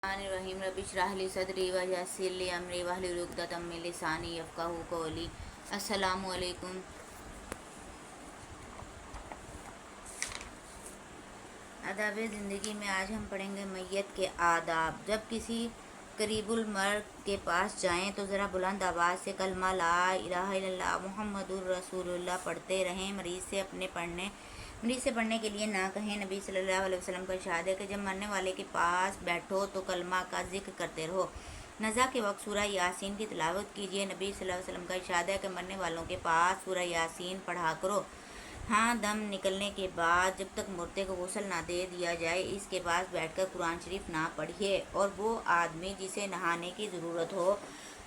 रहीम rabbi इश्रह ली सदरी व यस्सिर ली अमरी वहलुल उक़दतम मिन लिसानी यफ़क़हू क़ौली। अस्सलामु अलैकुम। आदाब ज़िंदगी में आज हम पढ़ेंगे मैयत के आदाब। जब किसी करीबुल मर्द के पास जाएं तो ज़रा बुलंद आवाज़ से कलमा ला इलाहा इल्लल्लाह मुहम्मदुर रसूलुल्लाह पढ़ते रहें। मरीज़ से पढ़ने के लिए ना कहें। नबी सल्लल्लाहु अलैहि वसल्लम का इरशाद है कि जब मरने वाले के पास बैठो तो कलमा का जिक्र करते रहो। नज़ा के वक्त सूरह यासीन की तिलावत कीजिए। नबी सल्लल्लाहु अलैहि वसल्लम का इरशाद है कि मरने वालों के पास सूरह यासीन पढ़ा करो। हाँ, दम निकलने के बाद जब तक मुर्दे को गुस्ल ना दे दिया जाए इसके पास बैठकर कुरान शरीफ ना पढ़िए। और वो आदमी जिसे नहाने की ज़रूरत हो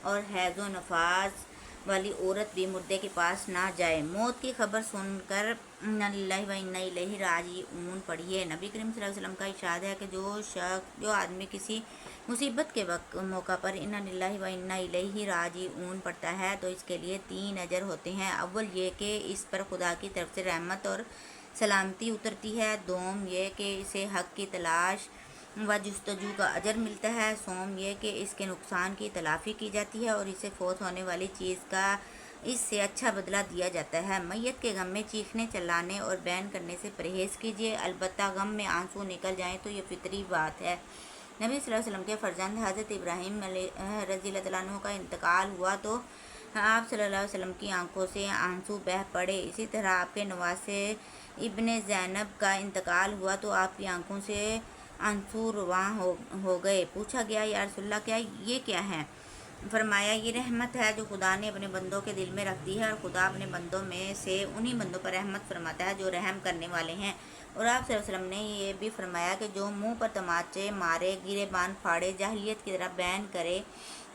और हैज़ो नफास वाली औरत भी मुर्दे के पास ना जाए। मौत की खबर सुनकर इन्ना लिल्लाहि व इन्ना इलैहि राजिऊन पढ़िए। नबी करीम सल्लल्लाहु अलैहि वसल्लम का इरशाद है कि जो आदमी किसी मुसीबत के मौका पर इन्ना लिल्लाहि व इन्ना इलैहि राजिऊन पढ़ता है तो इसके लिए 3 अजर होते हैं। अव्वल ये कि इस पर खुदा की तरफ से रहमत और सलामती उतरती है। दोम ये कि इसे हक़ की तलाश व जुस्तजू का अजर मिलता है। सोम ये कि इसके नुकसान की तलाफ़ी की जाती है और इसे फ़ौत होने वाली चीज़ का इससे अच्छा बदला दिया जाता है। मैयत के गम में चीखने चिल्लाने और बैन करने से परहेज़ कीजिए। अलबत्ता गम में आंसू निकल जाएं तो ये फितरी बात है। नबी सल्लल्लाहु अलैहि वसल्लम के फ़र्जंद हज़रत इब्राहीम रज़ियल्लाहु तआला अन्हु का इंतकाल हुआ तो आप सल्लल्लाहु अलैहि वसल्लम की आंखों से आंसू बह पड़े। इसी तरह आपके नवासे इब्ने ज़ैनब का इंतकाल हुआ तो आपकी आंखों से आंसू रुवां हो गए। पूछा गया, या रसूलल्लाह ये क्या है? फरमाया, ये रहमत है जो खुदा ने अपने बंदों के दिल में रख दी है और खुदा अपने बंदों में से उन्हीं बंदों पर रहमत फरमाता है जो रहम करने वाले हैं। और आप सल्लल्लाहु अलैहि वसल्लम ने ये भी फरमाया कि जो मुंह पर तमाचे मारे, गिरेबान फाड़े, जाहिलियत की तरह बैन करे,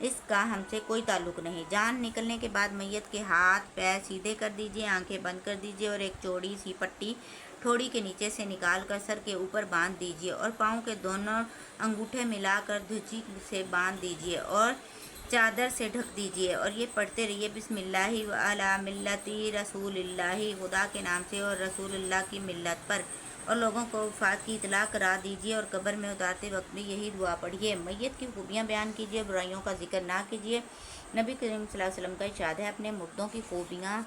इसका हमसे कोई ताल्लुक़ नहीं। जान निकलने के बाद मैयत के हाथ पैर सीधे कर दीजिए, आंखें बंद कर दीजिए और एक चौड़ी सी पट्टी ठोड़ी के नीचे से निकाल कर सर के ऊपर बांध दीजिए और पाँव के दोनों अंगूठे मिलाकर धुची से बांध दीजिए और चादर से ढक दीजिए और ये पढ़ते रहिए, बिस्मिल्लाहि व अला मिल्लति रसूलिल्लाहि, खुदा के नाम से और रसूलुल्लाह की मिल्लत पर। और लोगों को वफ़ात की इतला करा दीजिए और कब्र में उतारते वक्त भी यही दुआ पढ़िए। मैयत की खूबियाँ बयान कीजिए, बुराइयों का जिक्र ना कीजिए। नबी करीम सल्लल्लाहु अलैहि वसल्लम का इरशाद है, अपने मुर्दों की खूबियाँ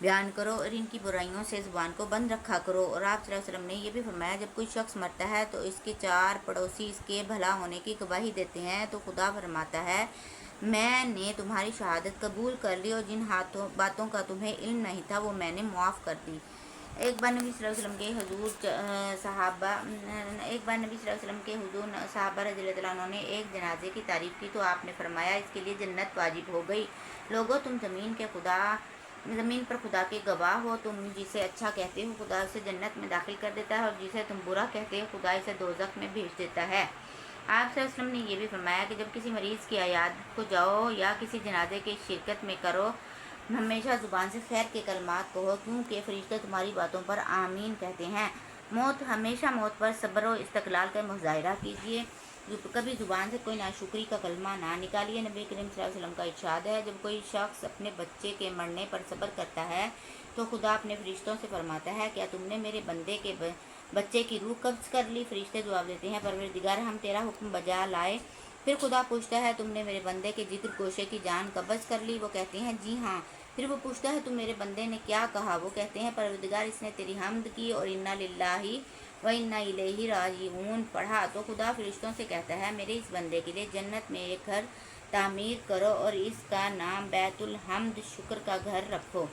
बयान करो और इनकी बुराइयों से ज़ुबान को बंद रखा करो। और आप सल्लल्लाहु अलैहि वसल्लम ने यह भी फरमाया, जब कोई शख्स मरता है तो इसके 4 पड़ोसी इसके भला होने की गवाही देते हैं तो खुदा फरमाता है, मैंने तुम्हारी शहादत कबूल कर ली और जिन बातों का तुम्हें इल्म नहीं था वो मैंने मुआफ़ कर दी। एक बार नबी सल्लल्लाहु अलैहि वसल्लम के हुजूर सहाबा रज़ियल्लाहु तआला अन्हुम ने एक जनाजे की तारीफ़ की तो आपने फरमाया, इसके लिए जन्नत वाजिब हो गई। लोगों, तुम ज़मीन पर खुदा के गवाह हो। तुम जिसे अच्छा कहते हो खुदा उसे जन्नत में दाखिल कर देता है और जिसे तुम बुरा कहते हो खुदा इसे दोज़ख में भेज देता है। आप सल्लल्लाहु अलैहि वसल्लम ने यह भी फरमाया कि जब किसी मरीज़ की अयाद को जाओ या किसी जनाजे की शिरकत में करो, हमेशा ज़ुबान से खैर के कलमात कहो, क्योंकि फरिश्ते तुम्हारी बातों पर आमीन कहते हैं। हमेशा मौत पर सब्र और इस्तक़लाल का मुज़ाहिरा कीजिए। कभी ज़ुबान से कोई नाशुक्री का कलमा ना निकालिए। नबी करीम सल्लल्लाहु अलैहि वसल्लम का इरशाद है, जब कोई शख्स अपने बच्चे के मरने पर सब्र करता है तो खुदा अपने फरिश्तों से फरमाता है, क्या तुमने मेरे बंदे के बच्चे की रूह कब्ज़ कर ली? फरिश्ते जवाब देते हैं, परवरदिगार, हम तेरा हुक्म बजा लाए। फिर खुदा पूछता है, तुमने मेरे बंदे के जिक्र गोशे की जान कब्ज़ कर ली? वो कहते हैं, जी हाँ। फिर वो पूछता है, तुम मेरे बंदे ने क्या कहा? वो कहते हैं, परवरदिगार, इसने तेरी हम्द की और इन्ना लिल्लाहि व इन्ना इलैहि राजिऊन पढ़ा। तो खुदा फरिश्तों से कहता है, मेरे इस बंदे के लिए जन्नत में एक घर तामीर करो और इसका नाम बैतुल हम्द, शुक्र का घर रखो।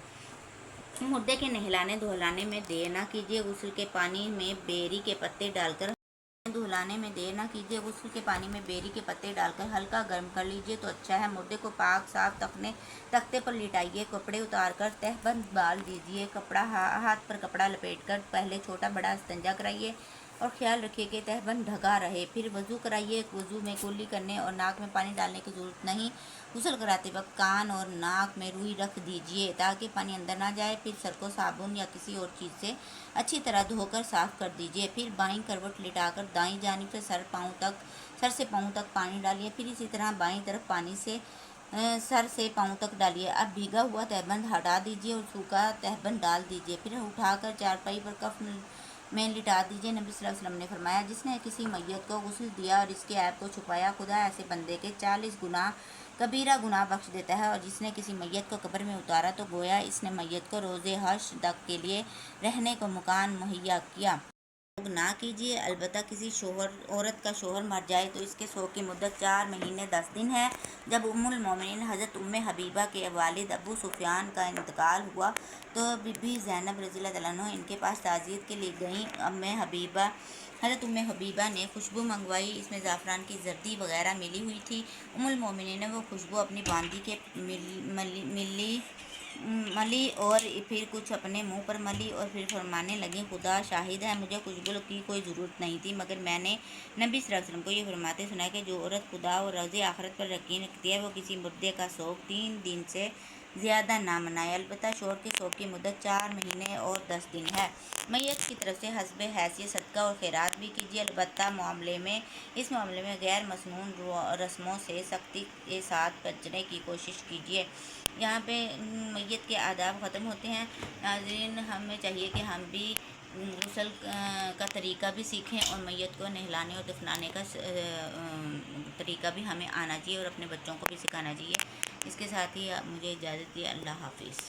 मुर्दे के नहलाने धुलाने में देर न कीजिए। गुस्ल के पानी में बेरी के पत्ते डालकर गुस्ल के पानी में बेरी के पत्ते डालकर हल्का गर्म कर लीजिए तो अच्छा है। मुर्दे को पाक साफ तख्ते पर लिटाइए, कपड़े उतारकर तहबंद बाल दीजिए। हाथ पर कपड़ा लपेटकर पहले छोटा बड़ा इस्तिंजा कराइए और ख्याल रखिए कि तहबंद ढका रहे। फिर वज़ू कराइए। वज़ू में कुल्ली करने और नाक में पानी डालने की ज़रूरत नहीं। गुस्ल कराते वक्त कान और नाक में रुई रख दीजिए ताकि पानी अंदर ना जाए। फिर सर को साबुन या किसी और चीज़ से अच्छी तरह धोकर साफ़ कर दीजिए। फिर बाईं करवट लिटाकर दाईं जानिब से सर से पाँव तक पानी डालिए। फिर इसी तरह बाईं तरफ पानी से सर से पाँव तक डालिए। अब भीगा हुआ तहबंद हटा दीजिए और सूखा तहबंद डाल दीजिए। फिर उठाकर चारपाई पर میں لٹا دیجیے۔ نبی صلی اللہ علیہ وسلم نے فرمایا جس نے کسی میت کو غسل دیا اور اس کے عیب کو چھپایا، خدا ایسے بندے کے 40 گناہ کبیرہ گناہ بخش دیتا ہے، اور جس نے کسی میت کو قبر میں اتارا تو گویا اس نے میت کو روز حشر تک کے لیے رہنے کو مکان مہیا کیا۔ لوگ نہ کیجیے، البتہ کسی عورت کا شوہر مر جائے تو اس کے سوگ کی مدت 4 مہینے 10 دن ہے۔ جب ام المومنین حضرت ام حبیبہ کے والد ابو سفیان کا انتقال ہوا تو بی بی زینب رضی اللہ عنہ ان کے پاس تعزیت کے لیے گئیں۔ حضرت ام حبیبہ نے خوشبو منگوائی، اس میں زعفران کی زردی وغیرہ ملی ہوئی تھی۔ ام المومنین نے وہ خوشبو اپنی باندی کے ملی اور پھر کچھ اپنے منہ پر ملی اور پھر فرمانے لگیں خدا شاہد ہے مجھے خوشبو کی کوئی ضرورت نہیں تھی، مگر میں نے نبی صلی اللہ علیہ وسلم کو یہ فرماتے سنا کہ جو عورت خدا اور روز آخرت پر یقین رکھتی ہے وہ کسی مردے کا سوگ 3 دن سے زیادہ نہ منائے، البتہ شوہر کے سوگ کی مدت 4 مہینے اور 10 دن ہے۔ میت کی طرف سے حسب حیثیت صدقہ اور خیرات بھی کیجیے، البتہ اس معاملے میں غیر مسنون رسموں سے سختی کے ساتھ بچنے کی کوشش کیجیے۔ یہاں پہ میت کے آداب ختم ہوتے ہیں۔ ناظرین، ہمیں چاہیے کہ ہم بھی غسل کا طریقہ بھی سیکھیں اور میت کو نہلانے اور دفنانے کا طریقہ بھی ہمیں آنا چاہیے اور اپنے بچوں کو بھی سکھانا چاہیے۔ اس کے ساتھ ہی مجھے اجازت دیے، اللہ حافظ۔